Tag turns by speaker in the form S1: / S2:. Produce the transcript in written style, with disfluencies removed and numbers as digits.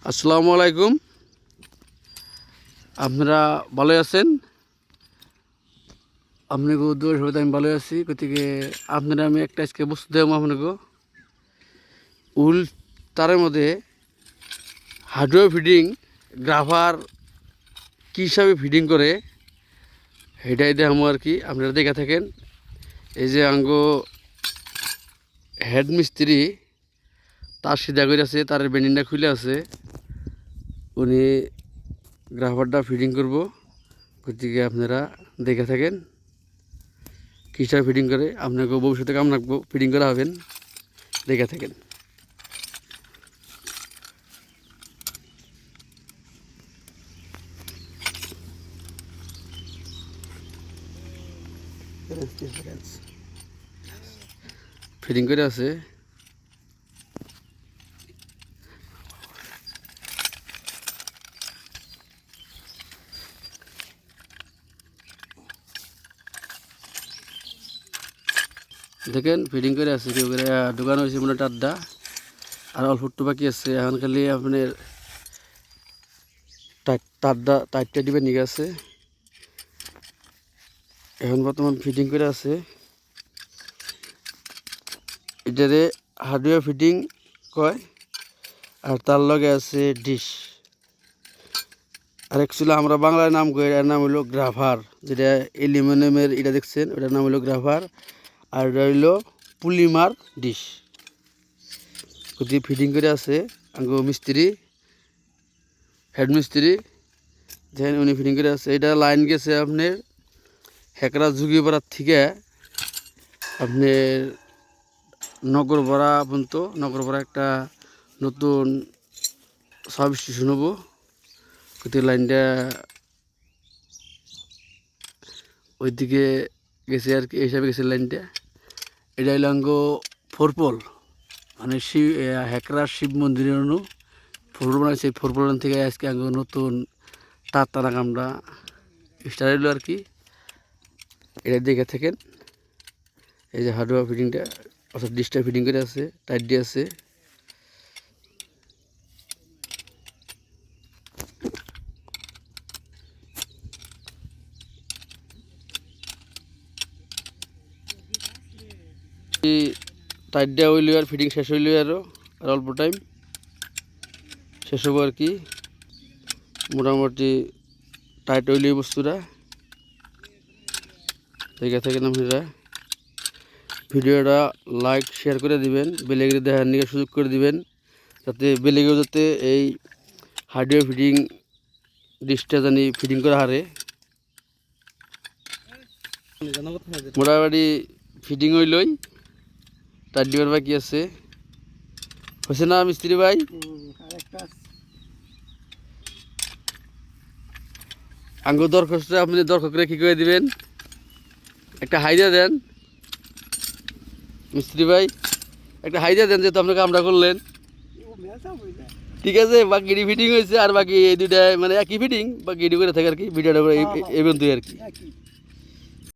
S1: আসসালামু আলাইকুম। আপনারা ভালো আছেন? আপনাকে দোয়া সবাই আমি ভালো আছি। গতিকে আপনারা আমি একটা আজকে বস্তু দেবো আপনাকে। উল তারের মধ্যে হার্ডওয়্যার ফিডিং গ্রাফার কী হিসাবে ফিডিং করে সেটাই দেখাবো আর কি। আপনারা দেখে থাকেন। এই যে আঙ্গ হেড মিস্ত্রি তার সিধা করে আছে, তার বেন্ডিংটা খুলে আছে, উনি গ্রাফারটা ফিডিং করব। গতিকে আপনারা দেখে থাকেন কী হিসাবে ফিডিং করে। আপনাকে ভবিষ্যতে কাম রাখবো ফিডিং করা হবেন, দেখে থাকেন। ফিডিং করে আছে। দেখেন ফিডিং করে আছে, কেউ করে দোকান হয়েছে মনে টাড্ডা, আর অল্প একটু বাকি আছে। এখন খালি আপনার টাইটটা দিবে নিয়ে আছে। এখন বর্তমান ফিডিং করে আছে। এটারে হার্ডওয়্যার ফিডিং কয়, আর তার লগে আছে ডিশ। আর অ্যাকচুয়ালি আমরা বাংলায় নাম কই, এর নাম হলো গ্রাফার। যেটা অ্যালুমিনিয়ামের এটা দেখছেন, ওটার নাম হলো গ্রাফার। আর এটা হইলো পলিমার ডিশ। গতিকে ফিডিং করে আছে আঙ্গো মিস্ত্রি, হেড মিস্ত্রি। দেখেন উনি ফিডিং করে আছে। এটা লাইন গেছে আপনার হেকরা যুগিপাড়ার থেকে আপনার নগরপাড়া পর্যন্ত। নগরপাড়া একটা নতুন সাব স্টেশন হবো। গতিকে লাইনটা ওইদিকে গেছে আর কি, এই হিসাবে গেছে লাইনটা। এটা হইল আঙ্গ ফোরপোল, মানে হেকরা শিব মন্দিরের অনু ফোরপোল বানাইছে। এই ফোরপোল থেকে আজকে আঙ্গ নতুন তার টানা কামটা স্টার্ট হইলো আর কি। এটা দেখে থাকেন। এই যে হার্ডওয়্যার ফিটিংটা, অর্থাৎ ডিশটা ফিটিং করে আছে, টাইট দিয়ে আছে। টাইট দেওয়া হইল আর ফিটিং শেষ হইল, আর অল্প টাইম শেষ হবো আর কি। মোটামুটি টাইট হইল এই বস্তুটা, দেখে থাকেন আপনারা। ভিডিওটা লাইক শেয়ার করে দিবেন, বেলেগের দেখার নিয়ে সুযোগ করে দিবেন, যাতে বেলেগেও যাতে এই হার্ডওয়্যার ফিটিং ডিশটা জানি ফিটিং করা হারে। মোটামুটি ফিটিং হইলই, টাইট দিবার বাকি আছে। হয়েছে না মিস্ত্রি ভাই? আঙ্গু দরখাস্ত আপনি দরখাস্ত কি করে দিবেন, একটা হাইডিয়া দেন মিস্ত্রি ভাই, একটা হাইডিয়া দেন যেহেতু আপনাকে আমরা করলেন। ঠিক আছে, বাকি ফিটিং হয়েছে, আর বাকি এই দুইটা মানে একই ফিটিং, বাকি এডি করে থাকে আর কি। ভিডিওটা এই পর্যন্তই আর কি।